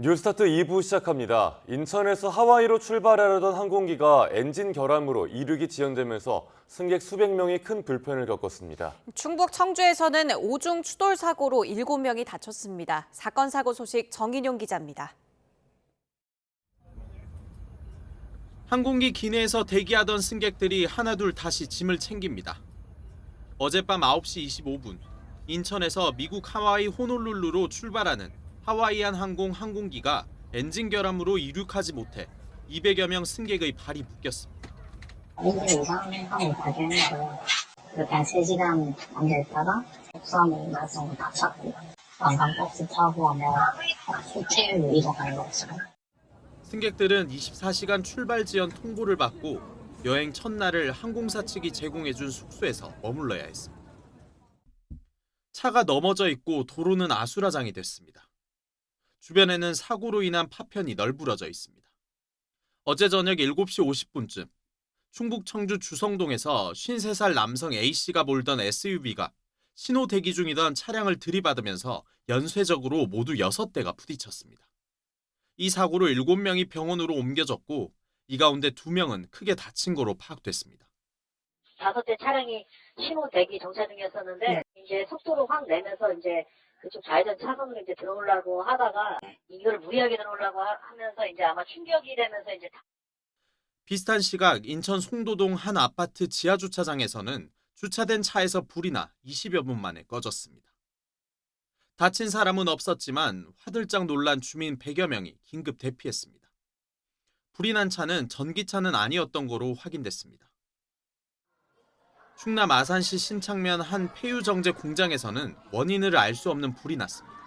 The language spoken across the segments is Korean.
뉴스타트 2부 시작합니다. 인천에서 하와이로 출발하려던 항공기가 엔진 결함으로 이륙이 지연되면서 승객 수백 명이 큰 불편을 겪었습니다. 충북 청주에서는 오중 추돌 사고로 7명이 다쳤습니다. 사건 사고 소식 정인용 기자입니다. 항공기 기내에서 대기하던 승객들이 하나둘 다시 짐을 챙깁니다. 어젯밤 9시 25분, 인천에서 미국 하와이 호놀룰루로 출발하는 하와이안 항공 항공기가 엔진 결함으로 이륙하지 못해 200여 명 승객의 발이 묶였습니다. 엔진 이상하고 발견했고요. 그렇게 한 3시간 앉아있다가 폭삭 나서 다쳤고 관광버스 타고 호텔로 이동하는 거였어요. 승객들은 24시간 출발 지연 통보를 받고 여행 첫날을 항공사 측이 제공해준 숙소에서 머물러야 했습니다. 차가 넘어져 있고 도로는 아수라장이 됐습니다. 주변에는 사고로 인한 파편이 널브러져 있습니다. 어제 저녁 7시 50분쯤 충북 청주 주성동에서 53살 남성 A씨가 몰던 SUV가 신호 대기 중이던 차량을 들이받으면서 연쇄적으로 모두 6대가 부딪혔습니다. 이 사고로 7명이 병원으로 옮겨졌고 이 가운데 2명은 크게 다친 거로 파악됐습니다. 5대 차량이 신호 대기 정차 중이었었는데 이제 속도를 확 내면서 이제 그쪽 좌회전 차선으로 이제 들어오려고 하다가 이걸 무리하게 들어오려고 하면서 이제 아마 충격이 되면서 이제 비슷한 시각 인천 송도동 한 아파트 지하 주차장에서는 주차된 차에서 불이 나 20여 분 만에 꺼졌습니다. 다친 사람은 없었지만 화들짝 놀란 주민 100여 명이 긴급 대피했습니다. 불이 난 차는 전기차는 아니었던 거로 확인됐습니다. 충남 아산시 신창면 한 폐유정제 공장에서는 원인을 알 수 없는 불이 났습니다.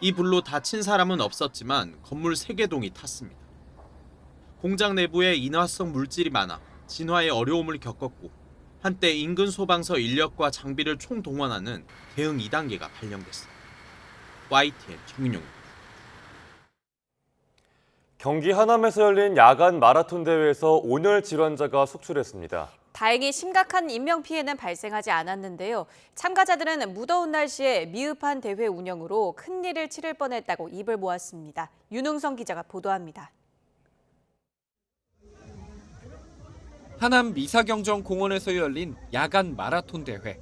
이 불로 다친 사람은 없었지만 건물 3개 동이 탔습니다. 공장 내부에 인화성 물질이 많아 진화에 어려움을 겪었고 한때 인근 소방서 인력과 장비를 총동원하는 대응 2단계가 발령됐습니다. YTN 정인용입니다. 경기 하남에서 열린 야간 마라톤 대회에서 온열 질환자가 속출했습니다. 다행히 심각한 인명피해는 발생하지 않았는데요. 참가자들은 무더운 날씨에 미흡한 대회 운영으로 큰일을 치를 뻔했다고 입을 모았습니다. 윤웅성 기자가 보도합니다. 하남 미사경정공원에서 열린 야간 마라톤 대회.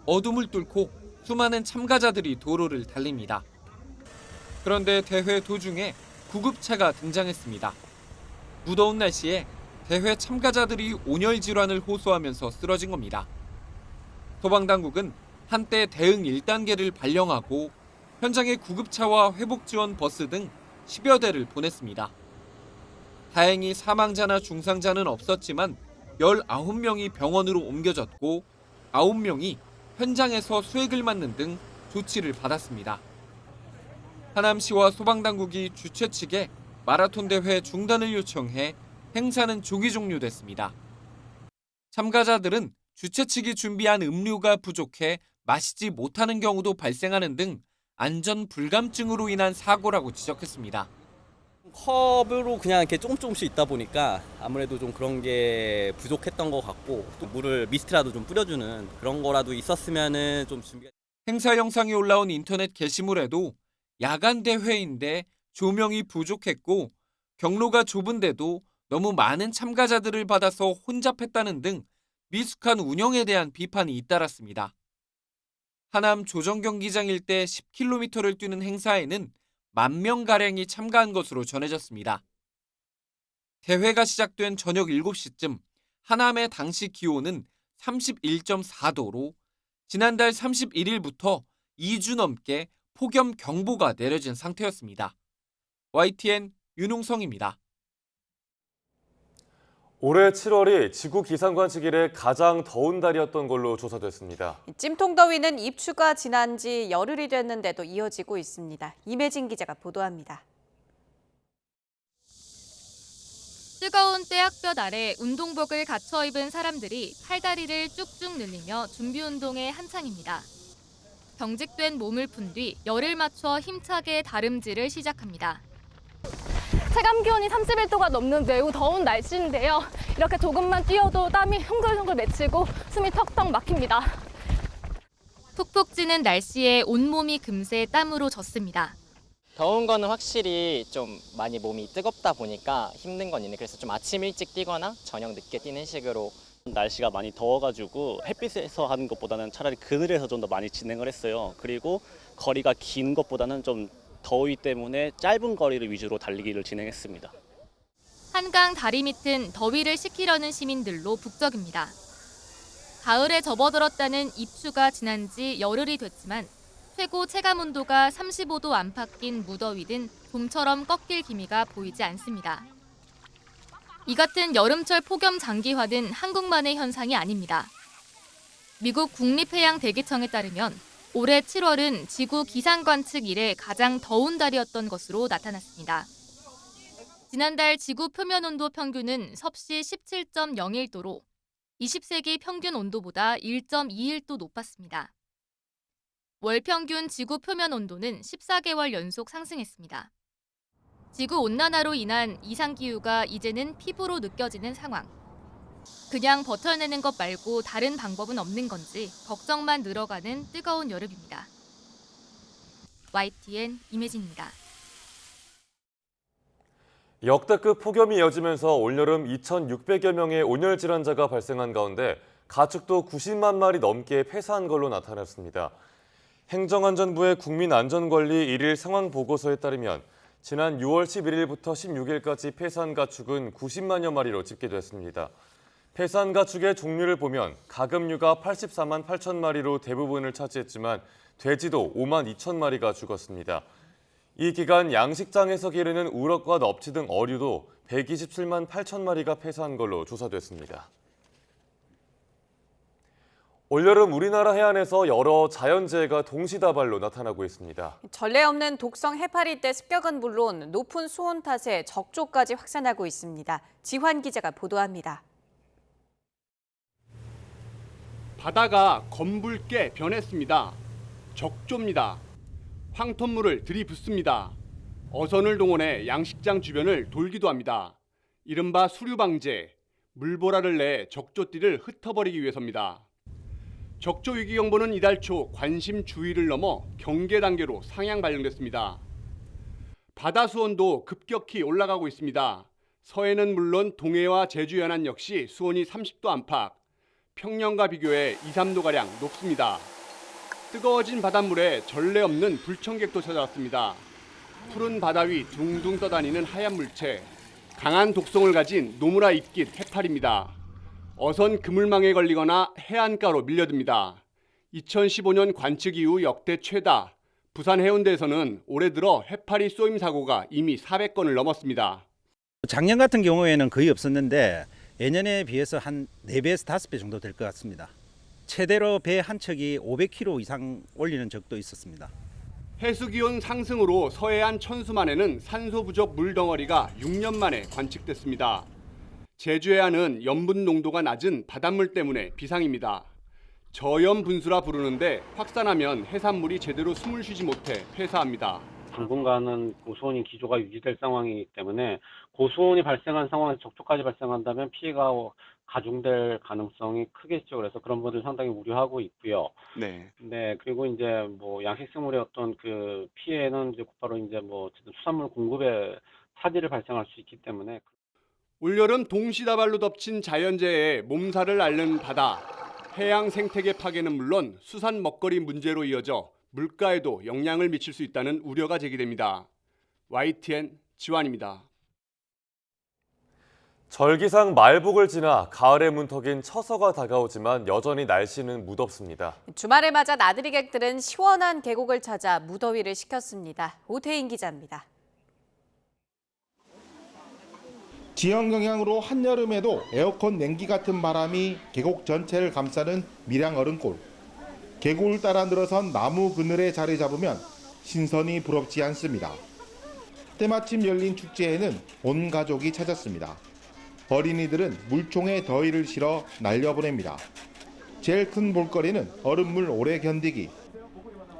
어둠을 뚫고 수많은 참가자들이 도로를 달립니다. 그런데 대회 도중에 구급차가 등장했습니다. 무더운 날씨에 대회 참가자들이 온열 질환을 호소하면서 쓰러진 겁니다. 소방당국은 한때 대응 1단계를 발령하고 현장에 구급차와 회복지원 버스 등 10여 대를 보냈습니다. 다행히 사망자나 중상자는 없었지만 19명이 병원으로 옮겨졌고 9명이 현장에서 수액을 맞는 등 조치를 받았습니다. 하남시와 소방당국이 주최 측에 마라톤 대회 중단을 요청해 행사는 조기 종료됐습니다. 참가자들은 주최 측이 준비한 음료가 부족해 마시지 못하는 경우도 발생하는 등 안전 불감증으로 인한 사고라고 지적했습니다. 컵으로 그냥 이렇게 조금씩 있다 보니까 아무래도 좀 그런 게 부족했던 것 같고 또 물을 미스트라도 좀 뿌려주는 그런 거라도 있었으면은 좀 준비가. 행사 영상이 올라온 인터넷 게시물에도 야간 대회인데 조명이 부족했고 경로가 좁은데도 너무 많은 참가자들을 받아서 혼잡했다는 등 미숙한 운영에 대한 비판이 잇따랐습니다. 하남 조정경기장 일대 10km를 뛰는 행사에는 10,000명가량이 참가한 것으로 전해졌습니다. 대회가 시작된 저녁 7시쯤 하남의 당시 기온은 31.4도로 지난달 31일부터 2주 넘게 폭염경보가 내려진 상태였습니다. YTN 윤웅성입니다. 올해 7월이 지구기상관측 이래 가장 더운 달이었던 걸로 조사됐습니다. 찜통더위는 입추가 지난 지 열흘이 됐는데도 이어지고 있습니다. 임혜진 기자가 보도합니다. 뜨거운 떼약볕 아래 운동복을 갖춰 입은 사람들이 팔다리를 쭉쭉 늘리며 준비운동에 한창입니다. 경직된 몸을 푼 뒤 열을 맞춰 힘차게 다름질을 시작합니다. 체감기온이 31도가 넘는 매우 더운 날씨인데요. 이렇게 조금만 뛰어도 땀이 흥글흥글 맺히고 숨이 턱턱 막힙니다. 푹푹 찌는 날씨에 온몸이 금세 땀으로 젖습니다. 더운 거는 확실히 좀 많이 몸이 뜨겁다 보니까 힘든 건 있네. 그래서 좀 아침 일찍 뛰거나 저녁 늦게 뛰는 식으로. 날씨가 많이 더워가지고 햇빛에서 하는 것보다는 차라리 그늘에서 좀 더 많이 진행을 했어요. 그리고 거리가 긴 것보다는 좀 더위 때문에 짧은 거리를 위주로 달리기를 진행했습니다. 한강 다리 밑은 더위를 식히려는 시민들로 북적입니다. 가을에 접어들었다는 입추가 지난 지 열흘이 됐지만 최고 체감 온도가 35도 안팎인 무더위든 봄처럼 꺾일 기미가 보이지 않습니다. 이 같은 여름철 폭염 장기화는 한국만의 현상이 아닙니다. 미국 국립해양대기청에 따르면 올해 7월은 지구 기상 관측 이래 가장 더운 달이었던 것으로 나타났습니다. 지난달 지구 표면 온도 평균은 섭씨 17.01도로 20세기 평균 온도보다 1.21도 높았습니다. 월 평균 지구 표면 온도는 14개월 연속 상승했습니다. 지구온난화로 인한 이상기후가 이제는 피부로 느껴지는 상황. 그냥 버텨내는 것 말고 다른 방법은 없는 건지 걱정만 늘어가는 뜨거운 여름입니다. YTN 임혜진입니다. 역대급 폭염이 이어지면서 올여름 2,600여 명의 온열 질환자가 발생한 가운데 가축도 90만 마리 넘게 폐사한 걸로 나타났습니다. 행정안전부의 국민안전관리 1일 상황 보고서에 따르면 지난 6월 11일부터 16일까지 폐사한 가축은 90만여 마리로 집계됐습니다. 폐사한 가축의 종류를 보면 가금류가 84만 8천 마리로 대부분을 차지했지만 돼지도 5만 2천 마리가 죽었습니다. 이 기간 양식장에서 기르는 우럭과 넙치 등 어류도 127만 8천 마리가 폐사한 걸로 조사됐습니다. 올여름 우리나라 해안에서 여러 자연재해가 동시다발로 나타나고 있습니다. 전례 없는 독성 해파리 떼 습격은 물론 높은 수온 탓에 적조까지 확산하고 있습니다. 지환 기자가 보도합니다. 바다가 검붉게 변했습니다. 적조입니다. 황토물을 들이붓습니다. 어선을 동원해 양식장 주변을 돌기도 합니다. 이른바 수류방제, 물보라를 내 적조띠를 흩어버리기 위해서입니다. 적조위기경보는 이달 초 관심 주의를 넘어 경계 단계로 상향 발령됐습니다. 바다 수온도 급격히 올라가고 있습니다. 서해는 물론 동해와 제주 연안 역시 수온이 30도 안팎, 평년과 비교해 2, 3도가량 높습니다. 뜨거워진 바닷물에 전례 없는 불청객도 찾아왔습니다. 푸른 바다 위 둥둥 떠다니는 하얀 물체, 강한 독성을 가진 노무라 입깃 해파리입니다. 어선 그물망에 걸리거나 해안가로 밀려듭니다. 2015년 관측 이후 역대 최다, 부산 해운대에서는 올해 들어 해파리 쏘임 사고가 이미 400건을 넘었습니다. 작년 같은 경우에는 거의 없었는데 예년에 비해서 한 4배에서 5배 정도 될 것 같습니다. 최대로 배 한 척이 500kg 이상 올리는 적도 있었습니다. 해수기온 상승으로 서해안 천수만에는 산소 부족 물덩어리가 6년 만에 관측됐습니다. 제주 해안은 염분 농도가 낮은 바닷물 때문에 비상입니다. 저염 분수라 부르는데 확산하면 해산물이 제대로 숨을 쉬지 못해 폐사합니다. 당분간은 고수온이 기조가 유지될 상황이기 때문에 고수온이 발생한 상황에서 적조까지 발생한다면 피해가 가중될 가능성이 크게 있죠. 그래서 그런 분들 상당히 우려하고 있고요. 네, 그리고 이제 뭐 양식생물의 어떤 그 피해는 이제 곧바로 이제 뭐 수산물 공급에 차질을 발생할 수 있기 때문에. 올여름 동시다발로 덮친 자연재해에 몸살을 앓는 바다, 해양 생태계 파괴는 물론 수산 먹거리 문제로 이어져 물가에도 영향을 미칠 수 있다는 우려가 제기됩니다. YTN 지환입니다. 절기상 말복을 지나 가을의 문턱인 처서가 다가오지만 여전히 날씨는 무덥습니다. 주말을 맞아 나들이 객들은 시원한 계곡을 찾아 무더위를 식혔습니다. 오태인 기자입니다. 지형 영향으로 한여름에도 에어컨 냉기 같은 바람이 계곡 전체를 감싸는 밀양 얼음골. 계곡을 따라 늘어선 나무 그늘에 자리 잡으면 신선이 부럽지 않습니다. 때마침 열린 축제에는 온 가족이 찾았습니다. 어린이들은 물총에 더위를 실어 날려보냅니다. 제일 큰 볼거리는 얼음물 오래 견디기.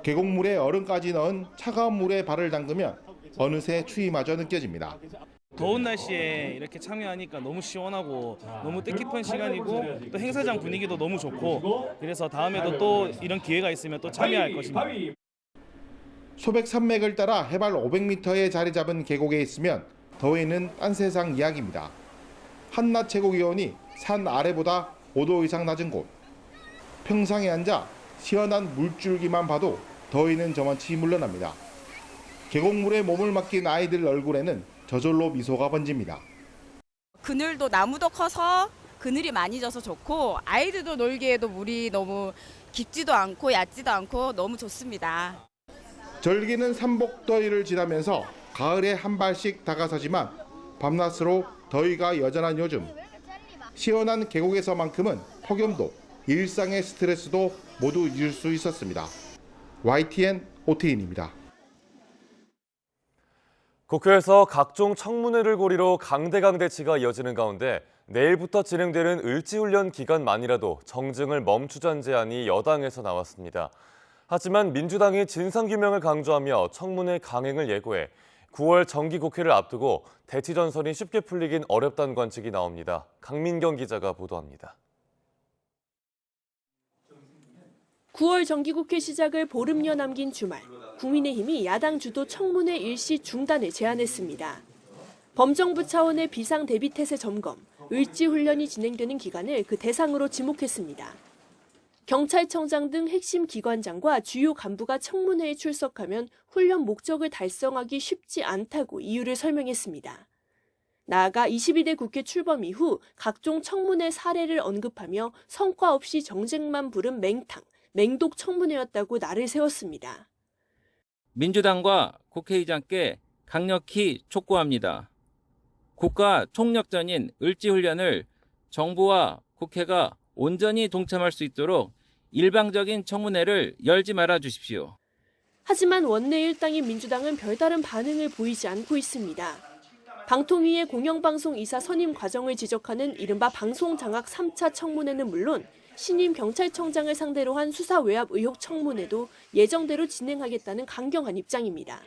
계곡물에 얼음까지 넣은 차가운 물에 발을 담그면 어느새 추위마저 느껴집니다. 더운 날씨에 이렇게 참여하니까 너무 시원하고 너무 뜻깊은 시간이고 또 행사장 분위기도 너무 좋고 그래서 다음에도 또 이런 기회가 있으면 또 참여할 것입니다. 소백 산맥을 따라 해발 500m에 자리 잡은 계곡에 있으면 더위는 딴 세상 이야기입니다. 한낮 최고 기온이 산 아래보다 5도 이상 낮은 곳. 평상에 앉아 시원한 물줄기만 봐도 더위는 저만치 물러납니다. 계곡물에 몸을 맡긴 아이들 얼굴에는 저절로 미소가 번집니다. 그늘도 나무도 커서 그늘이 많이 져서 좋고 아이들도 놀기에도 물이 너무 깊지도 않고 얕지도 않고 너무 좋습니다. 절기는 삼복더위를 지나면서 가을에 한 발씩 다가서지만 밤낮으로 더위가 여전한 요즘. 시원한 계곡에서만큼은 폭염도 일상의 스트레스도 모두 잊을 수 있었습니다. YTN 오태인입니다. 국회에서 각종 청문회를 고리로 강대치가 이어지는 가운데 내일부터 진행되는 을지훈련 기간만이라도 정증을 멈추자는 제안이 여당에서 나왔습니다. 하지만 민주당이 진상규명을 강조하며 청문회 강행을 예고해 9월 정기국회를 앞두고 대치 전선이 쉽게 풀리긴 어렵다는 관측이 나옵니다. 강민경 기자가 보도합니다. 9월 정기국회 시작을 보름여 남긴 주말, 국민의힘이 야당 주도 청문회 일시 중단을 제안했습니다. 범정부 차원의 비상대비태세 점검, 을지훈련이 진행되는 기간을 그 대상으로 지목했습니다. 경찰청장 등 핵심 기관장과 주요 간부가 청문회에 출석하면 훈련 목적을 달성하기 쉽지 않다고 이유를 설명했습니다. 나아가 22대 국회 출범 이후 각종 청문회 사례를 언급하며 성과 없이 정쟁만 부른 맹독 청문회였다고 날을 세웠습니다. 민주당과 국회의장께 강력히 촉구합니다. 국가 총력전인 을지훈련을 정부와 국회가 온전히 동참할 수 있도록 일방적인 청문회를 열지 말아 주십시오. 하지만 원내 일당인 민주당은 별다른 반응을 보이지 않고 있습니다. 방통위의 공영방송 이사 선임 과정을 지적하는 이른바 방송장악 3차 청문회는 물론 신임 경찰청장을 상대로 한 수사 외압 의혹 청문회도 예정대로 진행하겠다는 강경한 입장입니다.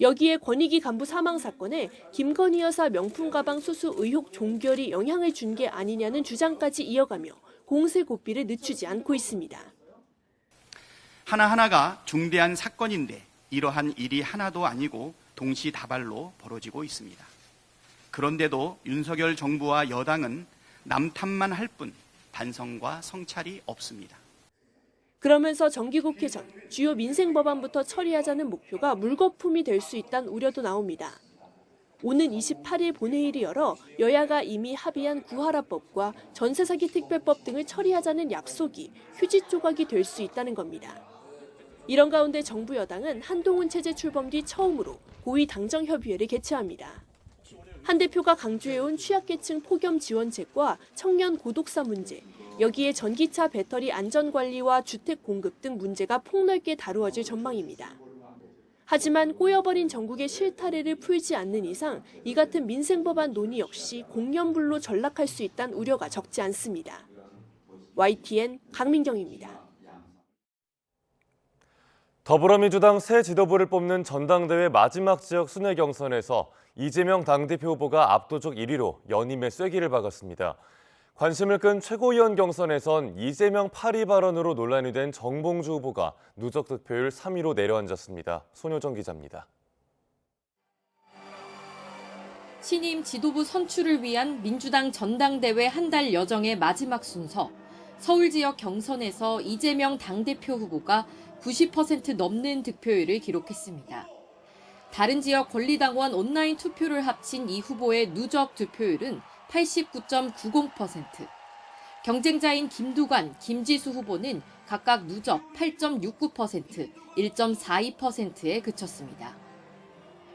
여기에 권익위 간부 사망 사건에 김건희 여사 명품 가방 수수 의혹 종결이 영향을 준 게 아니냐는 주장까지 이어가며 공세 고삐를 늦추지 않고 있습니다. 하나하나가 중대한 사건인데 이러한 일이 하나도 아니고 동시다발로 벌어지고 있습니다. 그런데도 윤석열 정부와 여당은 남탓만 할 뿐 반성과 성찰이 없습니다. 그러면서 정기국회 전 주요 민생 법안부터 처리하자는 목표가 물거품이 될 수 있다는 우려도 나옵니다. 오는 28일 본회의를 열어 여야가 이미 합의한 구하라법과 전세사기 특별법 등을 처리하자는 약속이 휴지 조각이 될 수 있다는 겁니다. 이런 가운데 정부 여당은 한동훈 체제 출범 뒤 처음으로 고위 당정협의회를 개최합니다. 한 대표가 강조해온 취약계층 폭염 지원책과 청년 고독사 문제, 여기에 전기차 배터리 안전관리와 주택 공급 등 문제가 폭넓게 다루어질 전망입니다. 하지만 꼬여버린 전국의 실타래를 풀지 않는 이상 이 같은 민생법안 논의 역시 공연불로 전락할 수 있다는 우려가 적지 않습니다. YTN 강민경입니다. 더불어민주당 새 지도부를 뽑는 전당대회 마지막 지역 순회 경선에서 이재명 당대표 후보가 압도적 1위로 연임의 쐐기를 박았습니다. 관심을 끈 최고위원 경선에선 이재명 파리 발언으로 논란이 된 정봉주 후보가 누적 득표율 3위로 내려앉았습니다. 손효정 기자입니다. 신임 지도부 선출을 위한 민주당 전당대회 한 달 여정의 마지막 순서. 서울 지역 경선에서 이재명 당대표 후보가 90% 넘는 득표율을 기록했습니다. 다른 지역 권리당원 온라인 투표를 합친 이 후보의 누적 득표율은 89.90%. 경쟁자인 김두관, 김지수 후보는 각각 누적 8.69%, 1.42%에 그쳤습니다.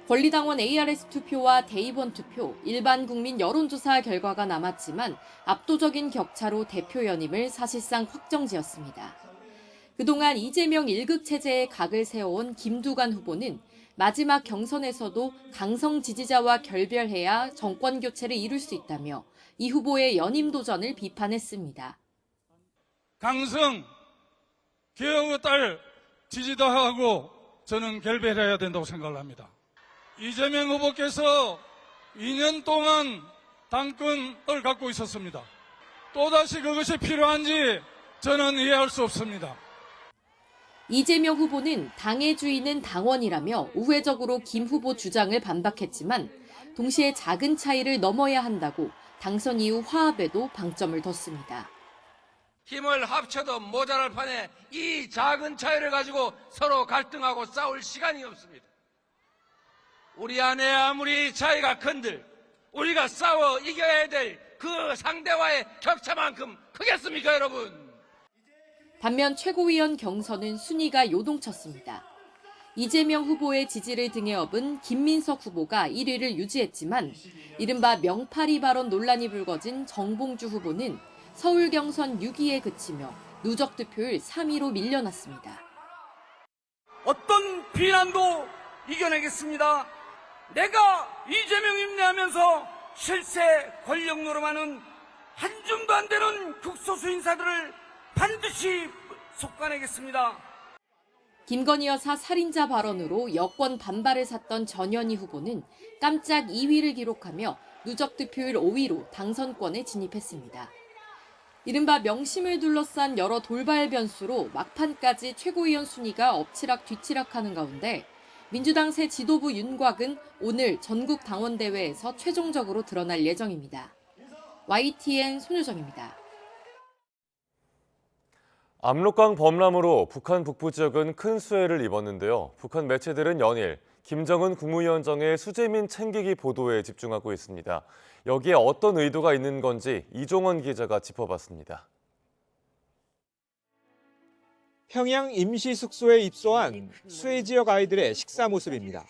권리당원 ARS 투표와 대의원 투표, 일반 국민 여론조사 결과가 남았지만 압도적인 격차로 대표 연임을 사실상 확정지었습니다. 그동안 이재명 1급 체제에 각을 세워온 김두관 후보는 마지막 경선에서도 강성 지지자와 결별해야 정권 교체를 이룰 수 있다며 이 후보의 연임 도전을 비판했습니다. 강성, 개혁의 딸 지지자하고 저는 결별해야 된다고 생각을 합니다. 이재명 후보께서 2년 동안 당권을 갖고 있었습니다. 또다시 그것이 필요한지 저는 이해할 수 없습니다. 이재명 후보는 당의 주인은 당원이라며 우회적으로 김 후보 주장을 반박했지만 동시에 작은 차이를 넘어야 한다고 당선 이후 화합에도 방점을 뒀습니다. 힘을 합쳐도 모자랄 판에 이 작은 차이를 가지고 서로 갈등하고 싸울 시간이 없습니다. 우리 안에 아무리 차이가 큰들 우리가 싸워 이겨야 될 그 상대와의 격차만큼 크겠습니까, 여러분? 반면 최고위원 경선은 순위가 요동쳤습니다. 이재명 후보의 지지를 등에 업은 김민석 후보가 1위를 유지했지만 이른바 명파리 발언 논란이 불거진 정봉주 후보는 서울 경선 6위에 그치며 누적 득표율 3위로 밀려났습니다. 어떤 비난도 이겨내겠습니다. 내가 이재명 임내하면서 실세 권력 노름하는 한줌도 안 되는 극소수 인사들을 반드시 속아내겠습니다. 김건희 여사 살인자 발언으로 여권 반발을 샀던 전현희 후보는 깜짝 2위를 기록하며 누적 득표율 5위로 당선권에 진입했습니다. 이른바 명심을 둘러싼 여러 돌발 변수로 막판까지 최고위원 순위가 엎치락 뒤치락하는 가운데 민주당 새 지도부 윤곽은 오늘 전국 당원대회에서 최종적으로 드러날 예정입니다. YTN 손유정입니다. 압록강 범람으로 북한 북부 지역은 큰 수해를 입었는데요. 북한 매체들은 연일 김정은 국무위원장의 수재민 챙기기 보도에 집중하고 있습니다. 여기에 어떤 의도가 있는 건지 이종원 기자가 짚어봤습니다. 평양 임시 숙소에 입소한 수해 지역 아이들의 식사 모습입니다.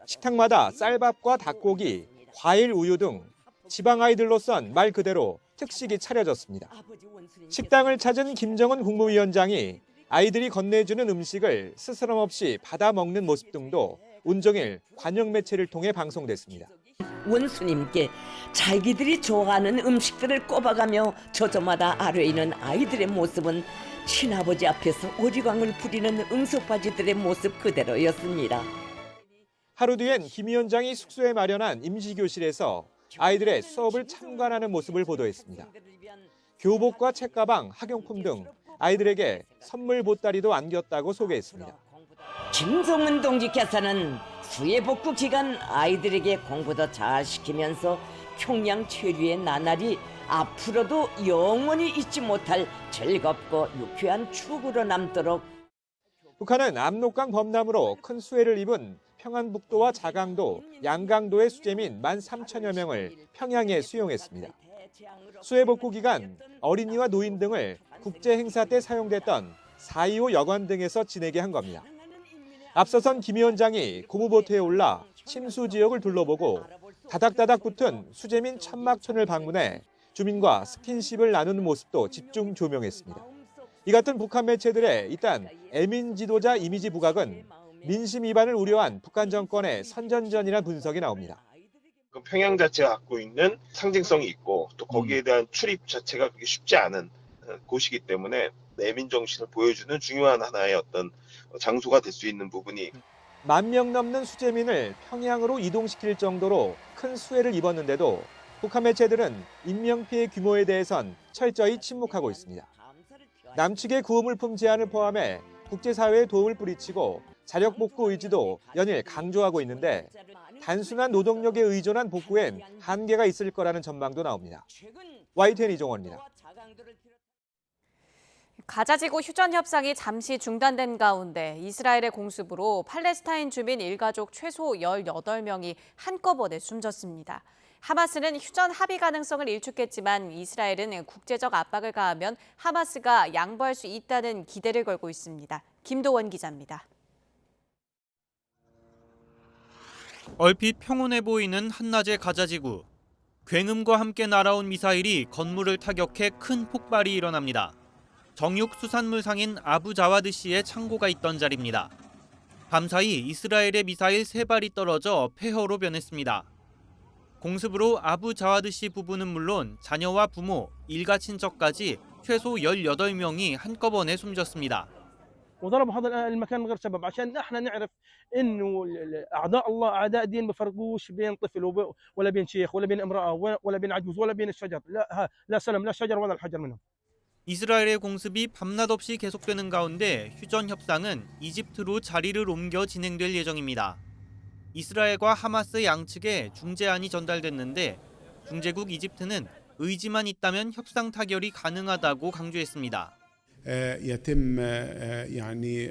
식탁마다 쌀밥과 닭고기, 과일, 우유 등 지방 아이들로 썬 말 그대로 특식이 차려졌습니다. 식당을 찾은 김정은 국무위원장이 아이들이 건네주는 음식을 스스럼 없이 받아 먹는 모습 등도 온종일 관영 매체를 통해 방송됐습니다. 원수님께 자기들이 좋아하는 음식들을 꼽아가며 저저마다 아뢰이는 아이들의 모습은 친아버지 앞에서 오리광을 부리는 응석바지들의 모습 그대로였습니다. 하루 뒤엔 김 위원장이 숙소에 마련한 임시교실에서 아이들의 수업을 참관하는 모습을 보도했습니다. 교복과 책가방, 학용품 등 아이들에게 선물 보따리도 안겼다고 소개했습니다. 김정은 동지께서는 수해 복구 기간 아이들에게 공부도 잘 시키면서 평양 체류의 나날이 앞으로도 영원히 잊지 못할 즐겁고 유쾌한 추억으로 남도록. 북한은 압록강 범람으로 큰 수해를 입은 평안북도와 자강도, 양강도의 수재민 13,000여 명을 평양에 수용했습니다. 수해 복구 기간 어린이와 노인 등을 국제 행사 때 사용됐던 4.25 여관 등에서 지내게 한 겁니다. 앞서선 김 위원장이 고무보트에 올라 침수 지역을 둘러보고 다닥다닥 붙은 수재민 천막촌을 방문해 주민과 스킨십을 나누는 모습도 집중 조명했습니다. 이 같은 북한 매체들의 이딴 애민 지도자 이미지 부각은 민심 위반을 우려한 북한 정권의 선전전이라는 분석이 나옵니다. 평양 자체가 갖고 있는 상징성이 있고 또 거기에 대한 출입 자체가 그렇게 쉽지 않은 곳이기 때문에 내민 정신을 보여주는 중요한 하나의 어떤 장소가 될 수 있는 부분이 10,000명 넘는 수재민을 평양으로 이동시킬 정도로 큰 수해를 입었는데도 북한 매체들은 인명피해 규모에 대해선 철저히 침묵하고 있습니다. 남측의 구호물품 제한을 포함해 국제사회에 도움을 뿌리치고 자력 복구 의지도 연일 강조하고 있는데 단순한 노동력에 의존한 복구엔 한계가 있을 거라는 전망도 나옵니다. YTN 이종원입니다. 가자지구 휴전 협상이 잠시 중단된 가운데 이스라엘의 공습으로 팔레스타인 주민 일가족 최소 18명이 한꺼번에 숨졌습니다. 하마스는 휴전 합의 가능성을 일축했지만 이스라엘은 국제적 압박을 가하면 하마스가 양보할 수 있다는 기대를 걸고 있습니다. 김도원 기자입니다. 얼핏 평온해 보이는 한낮의 가자지구. 굉음과 함께 날아온 미사일이 건물을 타격해 큰 폭발이 일어납니다. 정육 수산물상인 아부자와드시의 창고가 있던 자리입니다. 밤사이 이스라엘의 미사일 3발이 떨어져 폐허로 변했습니다. 공습으로 아부자와드시 부부는 물론 자녀와 부모, 일가 친척까지 최소 18명이 한꺼번에 숨졌습니다. وضربوا هذا المكان غير سبب عشان احنا نعرف انه اعداء الله اعداء دين ما فرقوش بين طفل ولا بين شيخ ولا بين امراه ولا بين عجوز ولا بين الشجر لا سلم لا الشجر ولا الحجر منهم. 이스라엘의 공습이 밤낮 없이 계속되는 가운데 휴전 협상은 이집트로 자리를 옮겨 진행될 예정입니다. 이스라엘과 하마스 양측에 중재안이 전달됐는데 중재국 이집트는 의지만 있다면 협상 타결이 가능하다고 강조했습니다. يتم يعني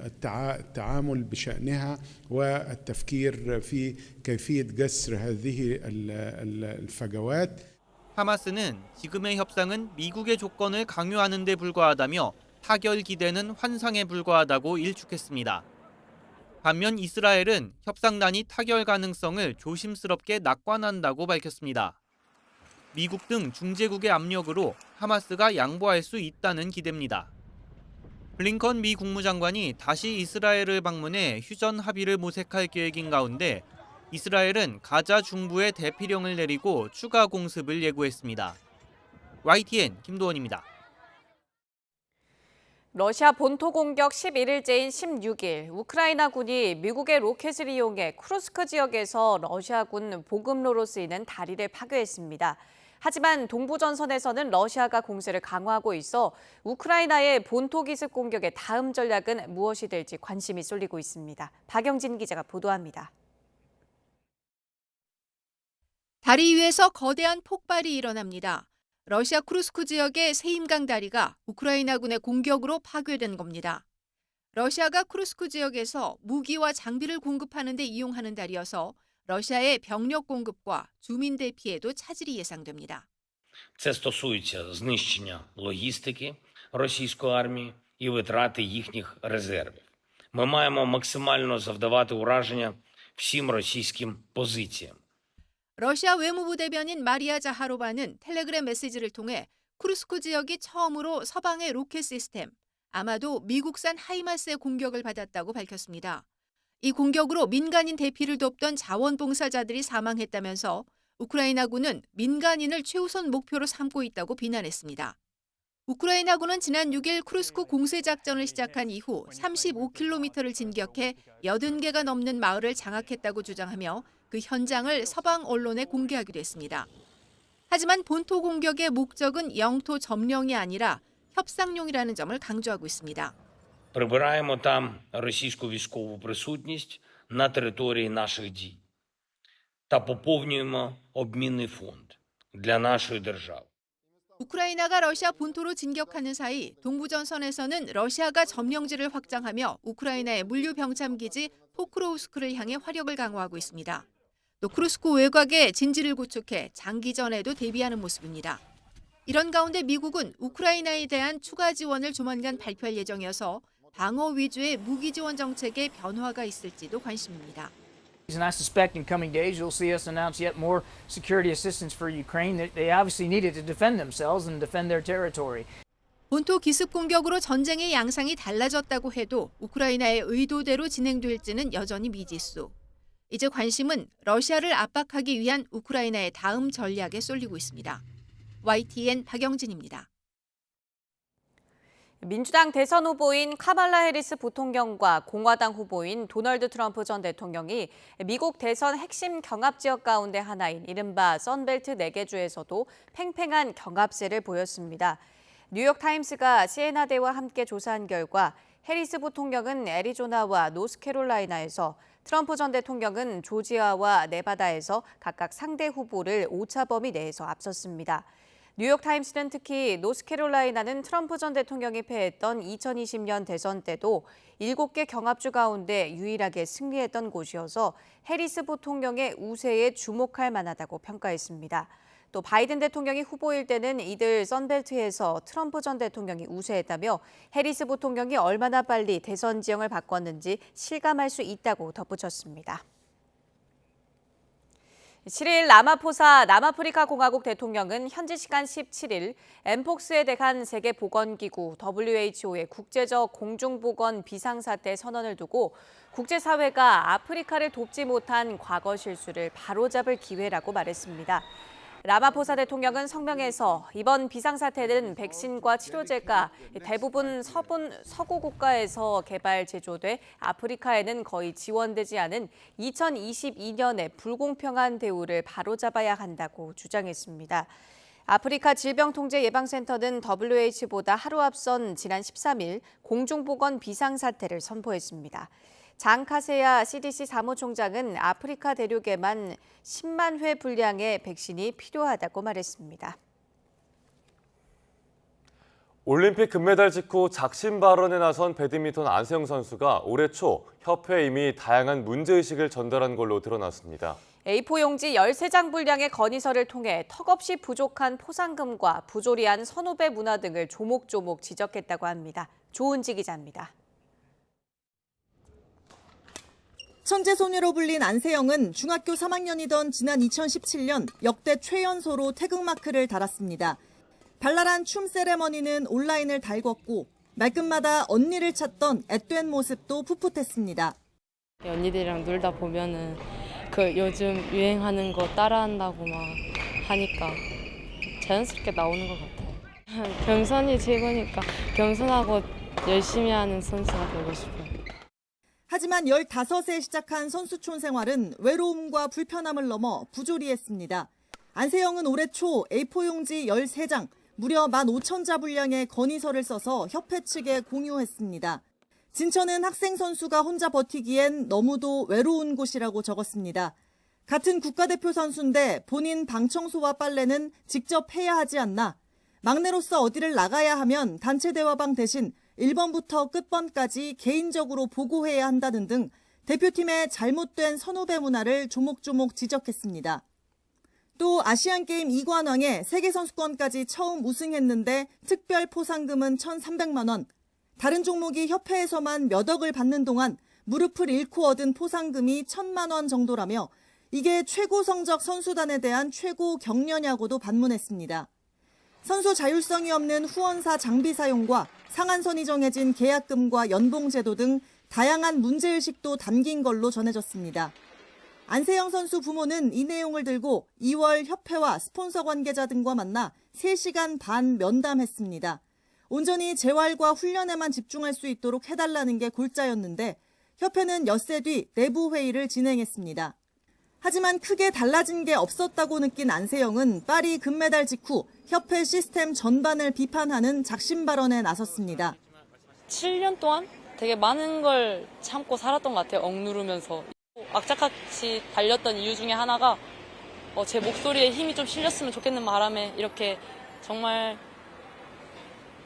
التعامل بشأنها والتفكير في كيفية جسر هذه الفجوات. 하마스는 지금의 협상은 미국의 조건을 강요하는 데 불과하다며 타결 기대는 환상에 불과하다고 일축했습니다. 반면 이스라엘은 협상단이 타결 가능성을 조심스럽게 낙관한다고 밝혔습니다. 미국 등 중재국의 압력으로 하마스가 양보할 수 있다는 기대입니다. 블링컨 미 국무장관이 다시 이스라엘을 방문해 휴전 합의를 모색할 계획인 가운데 이스라엘은 가자 중부에 대피령을 내리고 추가 공습을 예고했습니다. YTN 김도원입니다. 러시아 본토 공격 11일째인 16일, 우크라이나군이 미국의 로켓을 이용해 쿠르스크 지역에서 러시아군 보급로로 쓰이는 다리를 파괴했습니다. 하지만 동부전선에서는 러시아가 공세를 강화하고 있어 우크라이나의 본토 기습 공격의 다음 전략은 무엇이 될지 관심이 쏠리고 있습니다. 박영진 기자가 보도합니다. 다리 위에서 거대한 폭발이 일어납니다. 러시아 쿠르스크 지역의 세임강 다리가 우크라이나군의 공격으로 파괴된 겁니다. 러시아가 쿠르스크 지역에서 무기와 장비를 공급하는 데 이용하는 다리여서 러시아의 병력 공급과 주민 대피에도 차질이 예상됩니다. Це стосується знищення логістики російської армії і витрати їхніх резервів. Ми маємо максимально завдавати ураження всім російським позиціям. 러시아 외무부 대변인 마리아 자하로바는 텔레그램 메시지를 통해 쿠르스크 지역이 처음으로 서방의 로켓 시스템, 아마도 미국산 하이마스의 공격을 받았다고 밝혔습니다. 이 공격으로 민간인 대피를 돕던 자원봉사자들이 사망했다면서 우크라이나군은 민간인을 최우선 목표로 삼고 있다고 비난했습니다. 우크라이나군은 지난 6일 쿠르스크 공세작전을 시작한 이후 35km를 진격해 80개가 넘는 마을을 장악했다고 주장하며 그 현장을 서방 언론에 공개하기도 했습니다. 하지만 본토 공격의 목적은 영토 점령이 아니라 협상용이라는 점을 강조하고 있습니다. Прибираємо там російську військову присутність на території наших дій та поповнюємо обмінний фонд для нашої держави. 우크라이나가 러시아 본토로 진격하는 사이 동부전선에서는 러시아가 점령지를 확장하며 우크라이나의 물류 병참기지 포크로우스크를 향해 화력을 강화하고 있습니다. 또 쿠르스크 외곽에 진지를 구축해 장기전에도 대비하는 모습입니다. 이런 가운데 미국은 우크라이나에 대한 추가 지원을 조만간 발표할 예정이어서 방어 위주의 무기 지원 정책에 변화가 있을지도 관심입니다. And I suspect in coming days you'll see us announce yet more security assistance for Ukraine. They obviously needed to defend themselves and defend their territory. 본토 기습 공격으로 전쟁의 양상이 달라졌다고 해도 우크라이나의 의도대로 진행될지는 여전히 미지수. 이제 관심은 러시아를 압박하기 위한 우크라이나의 다음 전략에 쏠리고 있습니다. YTN 박영진입니다. 민주당 대선 후보인 카말라 해리스 부통령과 공화당 후보인 도널드 트럼프 전 대통령이 미국 대선 핵심 경합 지역 가운데 하나인 이른바 선벨트 4개 주에서도 팽팽한 경합세를 보였습니다. 뉴욕타임스가 시에나대와 함께 조사한 결과 해리스 부통령은 애리조나와 노스캐롤라이나에서, 트럼프 전 대통령은 조지아와 네바다에서 각각 상대 후보를 오차범위 내에서 앞섰습니다. 뉴욕타임스는 특히 노스캐롤라이나는 트럼프 전 대통령이 패했던 2020년 대선 때도 7개 경합주 가운데 유일하게 승리했던 곳이어서 해리스 부통령의 우세에 주목할 만하다고 평가했습니다. 또 바이든 대통령이 후보일 때는 이들 선벨트에서 트럼프 전 대통령이 우세했다며 해리스 부통령이 얼마나 빨리 대선 지형을 바꿨는지 실감할 수 있다고 덧붙였습니다. 7일 라마포사 남아프리카 공화국 대통령은 현지 시간 17일 엠폭스에 대한 세계보건기구 WHO의 국제적 공중보건 비상사태 선언을 두고 국제사회가 아프리카를 돕지 못한 과거 실수를 바로잡을 기회라고 말했습니다. 라마포사 대통령은 성명에서 이번 비상사태는 백신과 치료제가 대부분 서구 국가에서 개발 제조돼 아프리카에는 거의 지원되지 않은 2022년의 불공평한 대우를 바로잡아야 한다고 주장했습니다. 아프리카 질병통제예방센터는 WH보다 하루 앞선 지난 13일 공중보건 비상사태를 선포했습니다. 장 카세야 CDC 사무총장은 아프리카 대륙에만 10만 회 분량의 백신이 필요하다고 말했습니다. 올림픽 금메달 직후 작심 발언에 나선 배드민턴 안세영 선수가 올해 초 협회에 이미 다양한 문제의식을 전달한 걸로 드러났습니다. A4 용지 13장 분량의 건의서를 통해 턱없이 부족한 포상금과 부조리한 선후배 문화 등을 조목조목 지적했다고 합니다. 조은지 기자입니다. 천재소녀로 불린 안세영은 중학교 3학년이던 지난 2017년 역대 최연소로 태극마크를 달았습니다. 발랄한 춤 세레머니는 온라인을 달궜고 말끝마다 언니를 찾던 앳된 모습도 풋풋했습니다. 언니들이랑 놀다 보면은 그 요즘 유행하는 거 따라한다고 막 하니까 자연스럽게 나오는 것 같아요. 경선이 최고니까 경선하고 열심히 하는 선수가 되고 싶어요. 하지만 15세 시작한 선수촌 생활은 외로움과 불편함을 넘어 부조리했습니다. 안세영은 올해 초 A4 용지 13장, 무려 15,000자 분량의 건의서를 써서 협회 측에 공유했습니다. 진천은 학생 선수가 혼자 버티기엔 너무도 외로운 곳이라고 적었습니다. 같은 국가대표 선수인데 본인 방 청소와 빨래는 직접 해야 하지 않나. 막내로서 어디를 나가야 하면 단체 대화방 대신 1번부터 끝번까지 개인적으로 보고해야 한다는 등 대표팀의 잘못된 선후배 문화를 조목조목 지적했습니다. 또 아시안게임 2관왕에 세계선수권까지 처음 우승했는데 특별 포상금은 1,300만 원. 다른 종목이 협회에서만 몇 억을 받는 동안 무릎을 잃고 얻은 포상금이 1,000만 원 정도라며 이게 최고 성적 선수단에 대한 최고 격려냐고도 반문했습니다. 선수 자율성이 없는 후원사 장비 사용과 상한선이 정해진 계약금과 연봉제도 등 다양한 문제의식도 담긴 걸로 전해졌습니다. 안세영 선수 부모는 이 내용을 들고 2월 협회와 스폰서 관계자 등과 만나 3시간 반 면담했습니다. 온전히 재활과 훈련에만 집중할 수 있도록 해달라는 게 골자였는데 협회는 엿새 뒤 내부 회의를 진행했습니다. 하지만 크게 달라진 게 없었다고 느낀 안세영은 파리 금메달 직후 협회 시스템 전반을 비판하는 작심 발언에 나섰습니다. 7년 동안 되게 많은 걸 참고 살았던 것 같아요. 억누르면서. 악착같이 달렸던 이유 중에 하나가 제 목소리에 힘이 좀 실렸으면 좋겠는 바람에 이렇게 정말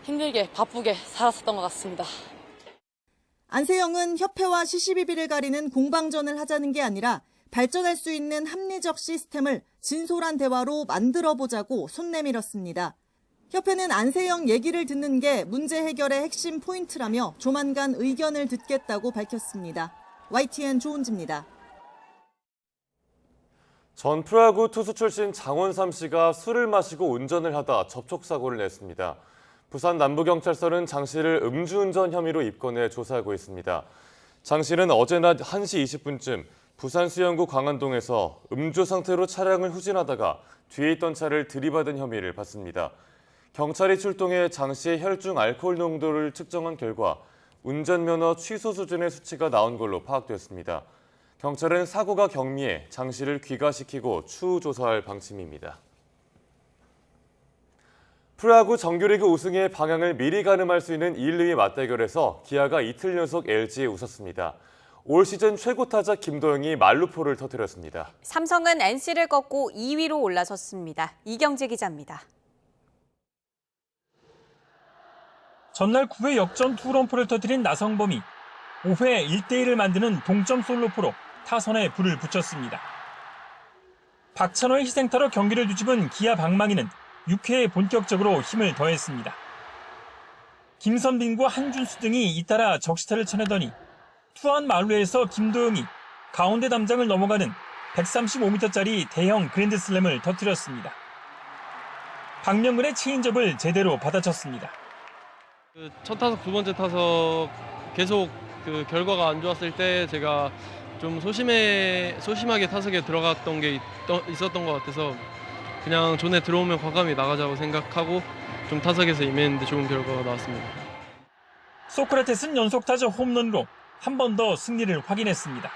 힘들게 바쁘게 살았었던 것 같습니다. 안세영은 협회와 시시비비를 가리는 공방전을 하자는 게 아니라 발전할 수 있는 합리적 시스템을 진솔한 대화로 만들어보자고 손 내밀었습니다. 협회는 안세영 얘기를 듣는 게 문제 해결의 핵심 포인트라며 조만간 의견을 듣겠다고 밝혔습니다. YTN 조은지입니다. 전 프로야구 투수 출신 장원삼 씨가 술을 마시고 운전을 하다 접촉사고를 냈습니다. 부산 남부경찰서는 장 씨를 음주운전 혐의로 입건해 조사하고 있습니다. 장 씨는 어제 낮 1시 20분쯤 부산 수영구 광안동에서 음주 상태로 차량을 후진하다가 뒤에 있던 차를 들이받은 혐의를 받습니다. 경찰이 출동해 장 씨의 혈중 알코올 농도를 측정한 결과 운전면허 취소 수준의 수치가 나온 걸로 파악됐습니다. 경찰은 사고가 경미해 장 씨를 귀가시키고 추후 조사할 방침입니다. 프로야구 정규리그 우승의 방향을 미리 가늠할 수 있는 1, 2위 맞대결에서 기아가 이틀 연속 LG에 웃었습니다. 올 시즌 최고 타자 김도영이 만루포를 터뜨렸습니다. 삼성은 NC를 꺾고 2위로 올라섰습니다. 이경재 기자입니다. 전날 9회 역전 투런포를 터뜨린 나성범이 5회 1대1을 만드는 동점 솔로포로 타선에 불을 붙였습니다. 박찬호의 희생타로 경기를 뒤집은 기아 방망이는 6회에 본격적으로 힘을 더했습니다. 김선빈과 한준수 등이 잇따라 적시타를 쳐내더니 투안 만루에서 김도영이 가운데 담장을 넘어가는 135m짜리 대형 그랜드슬램을 터뜨렸습니다. 박명근의 체인지업을 제대로 받아쳤습니다. 첫 타석, 두 번째 타석 계속 결과가 안 좋았을 때 제가 좀 소심하게 타석에 들어갔던 게 있었던 것 같아서 그냥 존에 들어오면 과감히 나가자고 생각하고 좀 타석에서 임했는데 좋은 결과가 나왔습니다. 소크라테스는 연속타자 홈런으로 한 번 더 승리를 확인했습니다.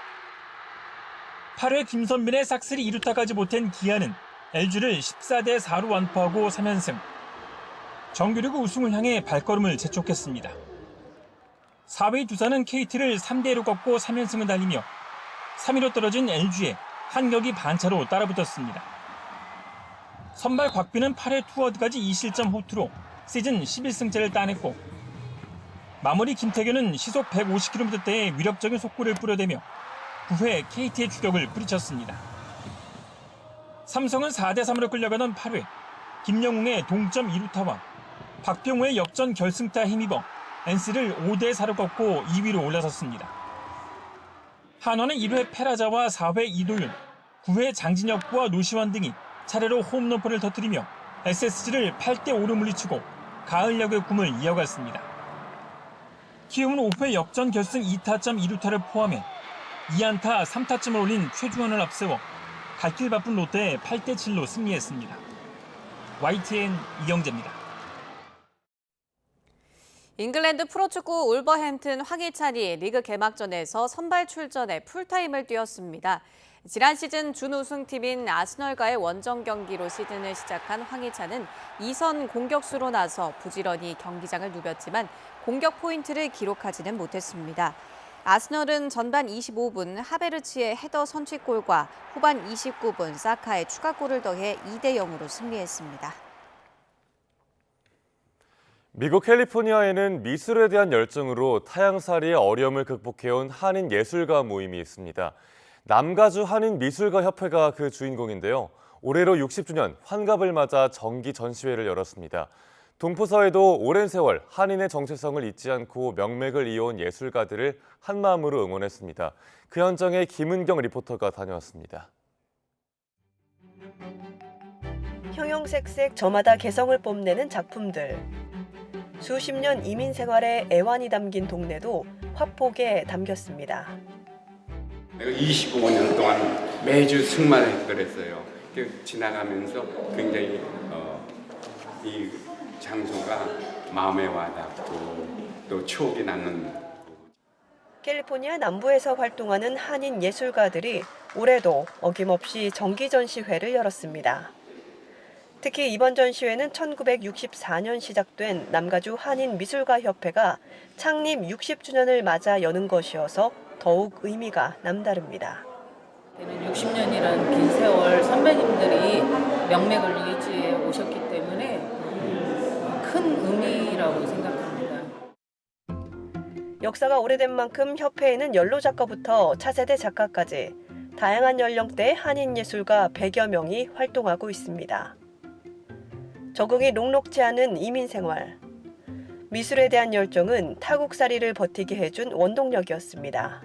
8회 김선빈의 싹쓸이 2루타까지 보탠 기아는 LG를 14대 4로 완파하고 3연승. 정규리그 우승을 향해 발걸음을 재촉했습니다. 4위 두산은 KT를 3대1로 꺾고 3연승을 달리며 3위로 떨어진 LG에 한 경기 반차로 따라붙었습니다. 선발 곽빈은 8회 투어드까지 2실점 호투로 시즌 11승째를 따냈고 마무리 김태균은 시속 150km대의 위력적인 속구를 뿌려대며 9회 KT의 추격을 뿌리쳤습니다. 삼성은 4대3으로 끌려가던 8회 김영웅의 동점 2루타와 박병호의 역전 결승타 힘입어 NC를 5대4로 꺾고 2위로 올라섰습니다. 한화는 1회 페라자와 4회 이도윤, 9회 장진혁과 노시환 등이 차례로 홈런포를 터뜨리며 SSG를 8대5로 물리치고 가을 야구의 꿈을 이어갔습니다. 키움은 5회 역전 결승 2타점 2루타를 포함해 2안타 3타점을 올린 최주환을 앞세워 갈 길 바쁜 롯데에 8대7로 승리했습니다. YTN 이경재입니다. 잉글랜드 프로축구 울버햄튼 황희찬이 리그 개막전에서 선발 출전해 풀타임을 뛰었습니다. 지난 시즌 준우승팀인 아스널과의 원정 경기로 시즌을 시작한 황희찬은 2선 공격수로 나서 부지런히 경기장을 누볐지만 공격 포인트를 기록하지는 못했습니다. 아스널은 전반 25분 하베르치의 헤더 선취골과 후반 29분 사카의 추가골을 더해 2대0으로 승리했습니다. 미국 캘리포니아에는 미술에 대한 열정으로 타향살이의 어려움을 극복해온 한인 예술가 모임이 있습니다. 남가주 한인미술가협회가 그 주인공인데요. 올해로 60주년 환갑을 맞아 정기 전시회를 열었습니다. 동포사회도 오랜 세월 한인의 정체성을 잊지 않고 명맥을 이어온 예술가들을 한마음으로 응원했습니다. 그 현장에 김은경 리포터가 다녀왔습니다. 형형색색 저마다 개성을 뽐내는 작품들. 수십 년 이민 생활의 애환이 담긴 동네도 화폭에 담겼습니다. 내가 25년 동안 매주 승마를 했더랬어요. 지나가면서 굉장히 이 장소가 마음에 와닿고 또 추억이 나는. 캘리포니아 남부에서 활동하는 한인 예술가들이 올해도 어김없이 정기 전시회를 열었습니다. 특히 이번 전시회는 1964년 시작된 남가주 한인미술가협회가 창립 60주년을 맞아 여는 것이어서 더욱 의미가 남다릅니다. 60년이라는 긴 세월 선배님들이 명맥을 유지해 오셨기 때문에 큰 의미라고 생각합니다. 역사가 오래된 만큼 협회에는 연로 작가부터 차세대 작가까지 다양한 연령대의 한인 예술가 100여 명이 활동하고 있습니다. 적응이 녹록지 않은 이민 생활. 미술에 대한 열정은 타국살이를 버티게 해준 원동력이었습니다.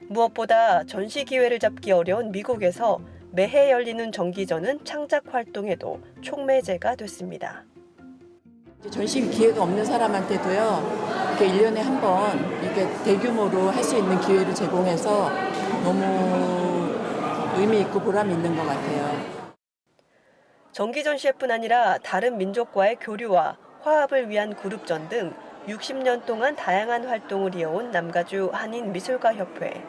무엇보다 전시 기회를 잡기 어려운 미국에서 매해 열리는 정기전은 창작 활동에도 촉매제가 됐습니다. 전시 기회가 없는 사람한테도요, 이렇게 1년에 한 번 이렇게 대규모로 할 수 있는 기회를 제공해서 너무 의미 있고 보람이 있는 것 같아요. 정기 전시회뿐 아니라 다른 민족과의 교류와 화합을 위한 그룹전 등 60년 동안 다양한 활동을 이어온 남가주 한인미술가협회.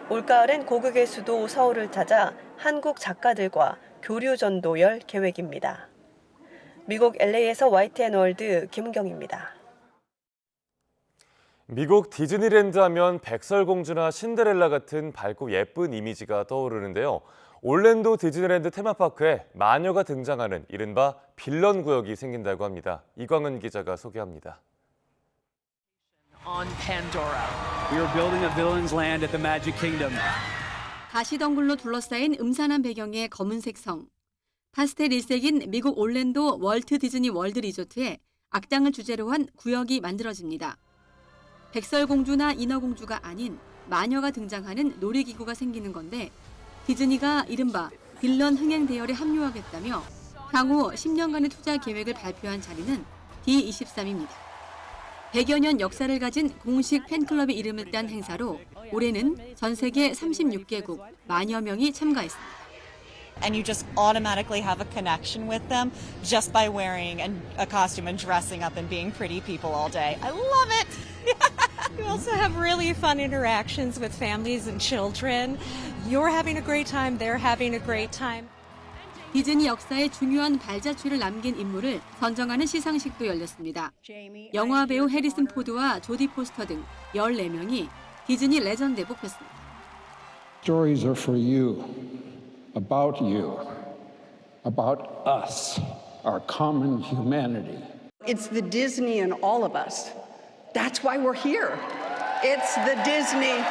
올가을엔 고국의 수도 서울을 찾아 한국 작가들과 교류전도 열 계획입니다. 미국 LA에서 YTN 월드 김은경입니다. 미국 디즈니랜드 하면 백설공주나 신데렐라 같은 밝고 예쁜 이미지가 떠오르는데요. 올랜도 디즈니랜드 테마파크에 마녀가 등장하는 이른바 빌런 구역이 생긴다고 합니다. 이광은 기자가 소개합니다. On Pandora. We are building a villain's land at the Magic Kingdom. 가시덩굴로 둘러싸인 음산한 배경의 검은색 성. 파스텔 일색인 미국 올랜도 월트 디즈니 월드 리조트에 악당을 주제로 한 구역이 만들어집니다. 백설공주나 인어공주가 아닌 마녀가 등장하는 놀이기구가 생기는 건데 디즈니가 이른바 빌런 흥행 대열에 합류하겠다며 향후 10년간의 투자 계획을 발표한 자리는 D23입니다. 100여 년 역사를 가진 공식 팬클럽의 이름을 딴 행사로 올해는 전 세계 36개국 만여 명이 참가했습니다. And you just automatically have a connection with them just by wearing a costume and dressing up and being pretty people all day. I love it! You also have really fun interactions with families and children. You're having a great time, they're having a great time. 디즈니 역사에 중요한 발자취를 남긴 인물을 선정하는 시상식도 열렸습니다. 영화 배우 해리슨 포드와 조디 포스터 등 14명이 디즈니 레전드에 뽑혔습니다. Stories are for you, about us, our common humanity. It's the Disney in all of us. That's why we're here. It's the Disney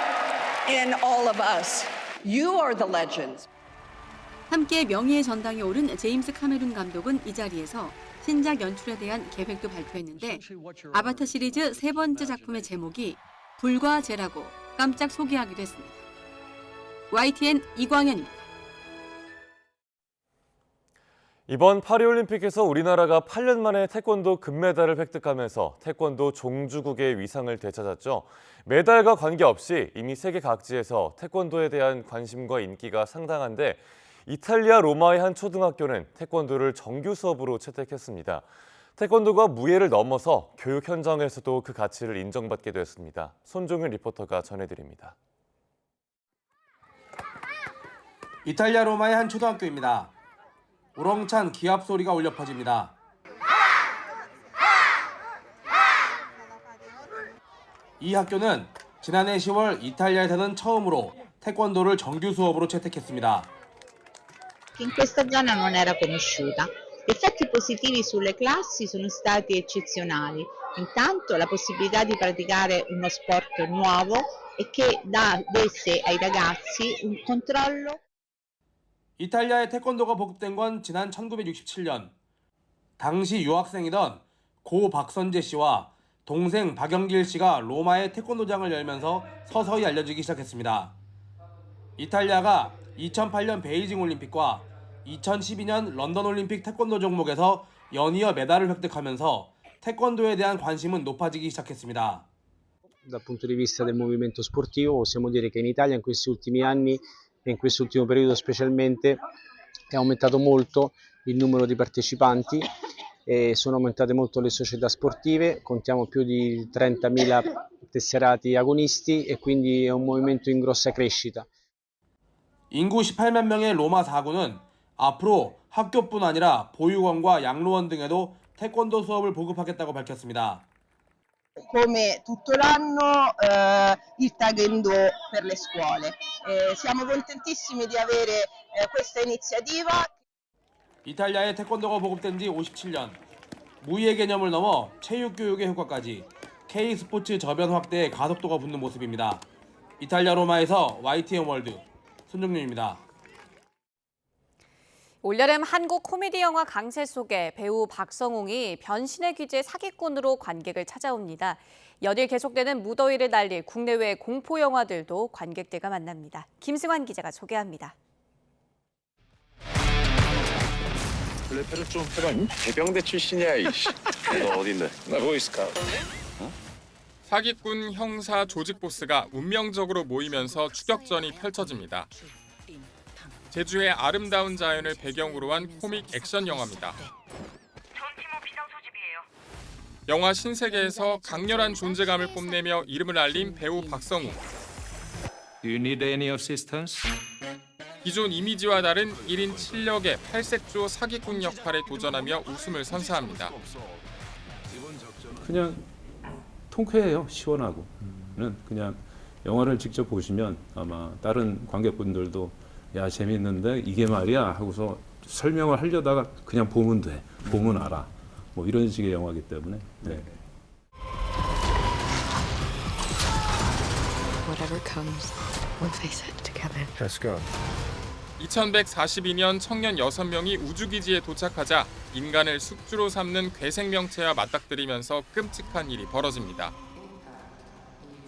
in all of us. You are the legends. 함께 명예의 전당에 오른 제임스 카메룬 감독은 이 자리에서 신작 연출에 대한 계획도 발표했는데 아바타 시리즈 세 번째 작품의 제목이 불과 죄라고 깜짝 소개하기도 했습니다. YTN 이광현입니다. 이번 파리올림픽에서 우리나라가 8년 만에 태권도 금메달을 획득하면서 태권도 종주국의 위상을 되찾았죠. 메달과 관계없이 이미 세계 각지에서 태권도에 대한 관심과 인기가 상당한데 이탈리아 로마의 한 초등학교는 태권도를 정규 수업으로 채택했습니다. 태권도가 무예를 넘어서 교육 현장에서도 그 가치를 인정받게 되었습니다. 손종윤 리포터가 전해드립니다. 이탈리아 로마의 한 초등학교입니다. 우렁찬 기합 소리가 울려 퍼집니다. 이 학교는 지난해 10월 이탈리아에서는 처음으로 태권도를 정규 수업으로 채택했습니다. In questa zona non era conosciuta. Gli effetti positivi sulle classi sono stati eccezionali. Intanto la possibilità di praticare uno sport nuovo e che desse ai ragazzi un controllo. 이탈리아에 태권도가 보급된 건 지난 1967년. 당시 유학생이던 고 박선재 씨와 동생 박영길 씨가 로마의 태권도장을 열면서 서서히 알려지기 시작했습니다. 이탈리아가 2008년 베이징 올림픽과 2012년 런던 올림픽 태권도 종목에서 연이어 메달을 획득하면서 태권도에 대한 관심은 높아지기 시작했습니다. Dal punto di vista del movimento sportivo possiamo dire che in Italia in questi ultimi anni e in quest'ultimo periodo specialmente è aumentato molto il numero di partecipanti e sono aumentate molto le società sportive, contiamo più di 30.000 tesserati agonisti e quindi è un movimento in grossa crescita. 인구 18만 명의 로마 4구는 앞으로 학교뿐 아니라 보육원과 양로원 등에도 태권도 수업을 보급하겠다고 밝혔습니다. Come tutto l'anno il Taekwondo per le scuole. Siamo contentissimi di avere questa iniziativa. 이탈리아에 태권도가 보급된 지 57년. 무예 개념을 넘어 체육 교육의 효과까지 K스포츠 저변 확대에 가속도가 붙는 모습입니다. 이탈리아 로마에서 YTN 월드 손정윤입니다. 올여름 한국 코미디 영화 강세 속에 배우 박성웅이 변신의 귀재 사기꾼으로 관객을 찾아옵니다. 연일 계속되는 무더위를 날릴 국내외 공포 영화들도 관객들과 만납니다. 김승환 기자가 소개합니다. 블랙패를 좀 해봐. 해병대 출신이야. 이씨. 너 어딘데? 나 보이스카우트. 사기꾼 형사 조직 보스가 운명적으로 모이면서 추격전이 펼쳐집니다. 제주의 아름다운 자연을 배경으로 한 코믹 액션 영화입니다. 영화 신세계에서 강렬한 존재감을 뽐내며 이름을 알린 배우 박성웅. Do you need any assistance? 기존 이미지와 다른 1인 7역의 팔색조 사기꾼 역할에 도전하며 웃음을 선사합니다. 그냥 통쾌해요. 시원하고. 그냥 영화를 직접 보시면 아마 다른 관객분들도 야 재밌는데 이게 말이야 하고서 설명을 하려다가 그냥 보면 돼. 보면 알아. 뭐 이런 식의 영화이기 때문에. 네. Whatever comes, we'll face it together. Let's go. 2142년 청년 6명이 우주기지에 도착하자 인간을 숙주로 삼는 괴생명체와 맞닥뜨리면서 끔찍한 일이 벌어집니다.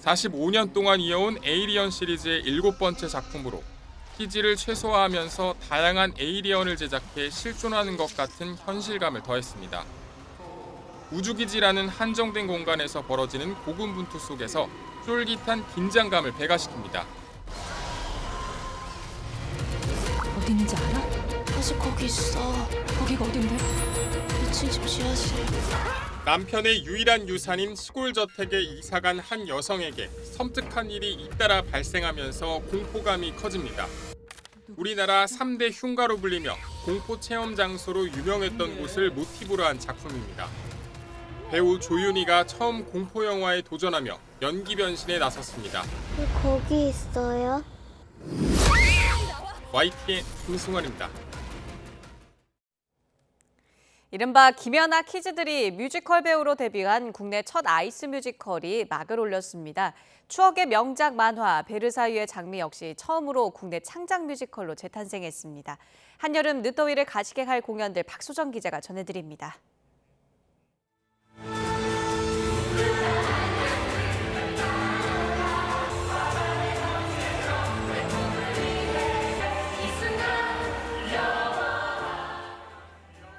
45년 동안 이어온 에이리언 시리즈의 7번째 작품으로 희지를 최소화하면서 다양한 에이리언을 제작해 실존하는 것 같은 현실감을 더했습니다. 우주기지라는 한정된 공간에서 벌어지는 고군분투 속에서 쫄깃한 긴장감을 배가시킵니다. 어디 있는지 알아? 사실 거기 있어. 거기가 어딘데? 미친 집 지하실. 남편의 유일한 유산인 시골 저택에 이사간 한 여성에게 섬뜩한 일이 잇따라 발생하면서 공포감이 커집니다. 우리나라 3대 흉가로 불리며 공포 체험 장소로 유명했던 곳을 모티브로 한 작품입니다. 배우 조윤희가 처음 공포 영화에 도전하며 연기 변신에 나섰습니다. 거기 있어요? YTN 김승원입니다. 이른바 김연아 키즈들이 뮤지컬 배우로 데뷔한 국내 첫 아이스 뮤지컬이 막을 올렸습니다. 추억의 명작 만화 베르사유의 장미 역시 처음으로 국내 창작 뮤지컬로 재탄생했습니다. 한여름 늦더위를 가시게 할 공연들 박소정 기자가 전해드립니다.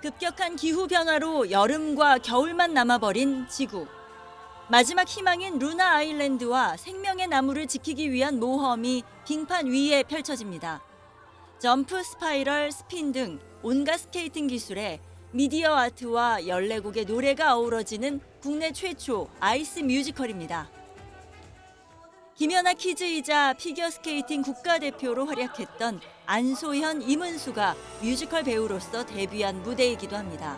급격한 기후변화로 여름과 겨울만 남아버린 지구. 마지막 희망인 루나 아일랜드와 생명의 나무를 지키기 위한 모험이 빙판 위에 펼쳐집니다. 점프, 스파이럴, 스핀 등 온갖 스케이팅 기술에 미디어 아트와 14곡의 노래가 어우러지는 국내 최초 아이스 뮤지컬입니다. 김연아 키즈이자 피겨스케이팅 국가대표로 활약했던 안소현, 이문수가 뮤지컬 배우로서 데뷔한 무대이기도 합니다.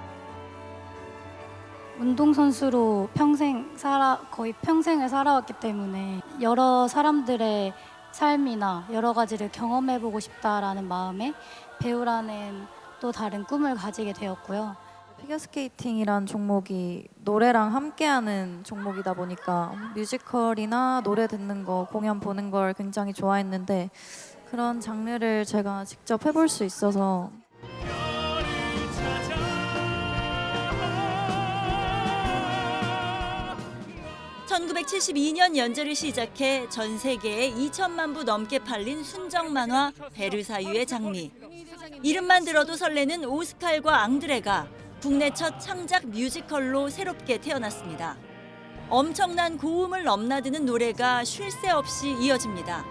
운동선수로 거의 평생을 살아왔기 때문에 여러 사람들의 삶이나 여러 가지를 경험해보고 싶다라는 마음에 배우라는 또 다른 꿈을 가지게 되었고요. 피겨스케이팅이란 종목이 노래랑 함께하는 종목이다 보니까 뮤지컬이나 노래 듣는 거, 공연 보는 걸 굉장히 좋아했는데 그런 장르를 제가 직접 해볼 수 있어서 (1972년) 연재를 시작해 전 세계에 2천만 부 넘게 팔린 순정 만화 베르사유의 장미. 이름만 들어도 설레는 오스칼과 앙드레가 국내 첫 창작 뮤지컬로 새롭게 태어났습니다. 엄청난 고음을 넘나드는 노래가 쉴 새 없이 이어집니다.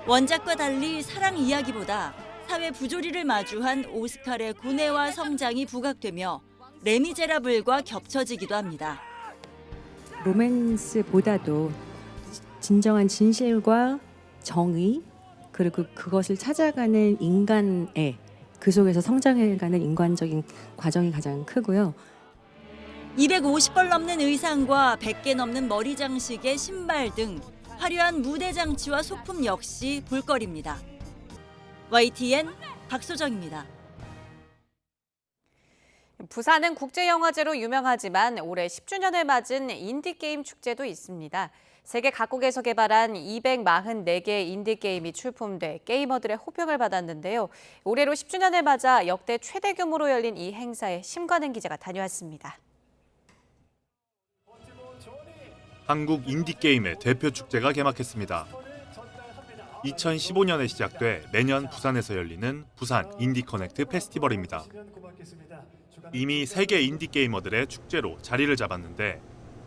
원작과 달리 사랑 이야기보다 사회 부조리를 마주한 오스칼의 고뇌와 성장이 부각되며 레미제라블과 겹쳐지기도 합니다. 로맨스보다도 진정한 진실과 정의 그리고 그것을 찾아가는 인간의 그 속에서 성장해가는 인간적인 과정이 가장 크고요. 250벌 넘는 의상과 100개 넘는 머리 장식의 신발 등 화려한 무대 장치와 소품 역시 볼거리입니다. YTN 박소정입니다. 부산은 국제영화제로 유명하지만 올해 10주년을 맞은 인디게임 축제도 있습니다. 세계 각국에서 개발한 244개의 인디게임이 출품돼 게이머들의 호평을 받았는데요. 올해로 10주년을 맞아 역대 최대 규모로 열린 이 행사에 심관은 기자가 다녀왔습니다. 한국 인디게임의 대표 축제가 개막했습니다. 2015년에 시작돼 매년 부산에서 열리는 부산 인디커넥트 페스티벌입니다. 이미 세계 인디게이머들의 축제로 자리를 잡았는데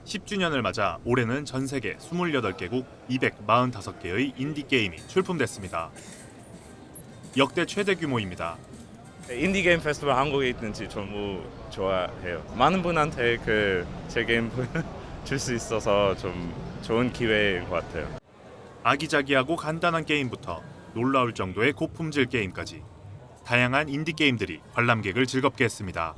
10주년을 맞아 올해는 전 세계 28개국 245개의 인디게임이 출품됐습니다. 역대 최대 규모입니다. 인디게임 페스티벌 한국에 있는지 너무 좋아해요. 많은 분한테 제 게임 줄 수 있어서 좀 좋은 기회인 것 같아요. 아기자기하고 간단한 게임부터 놀라울 정도의 고품질 게임까지 다양한 인디게임들이 관람객을 즐겁게 했습니다.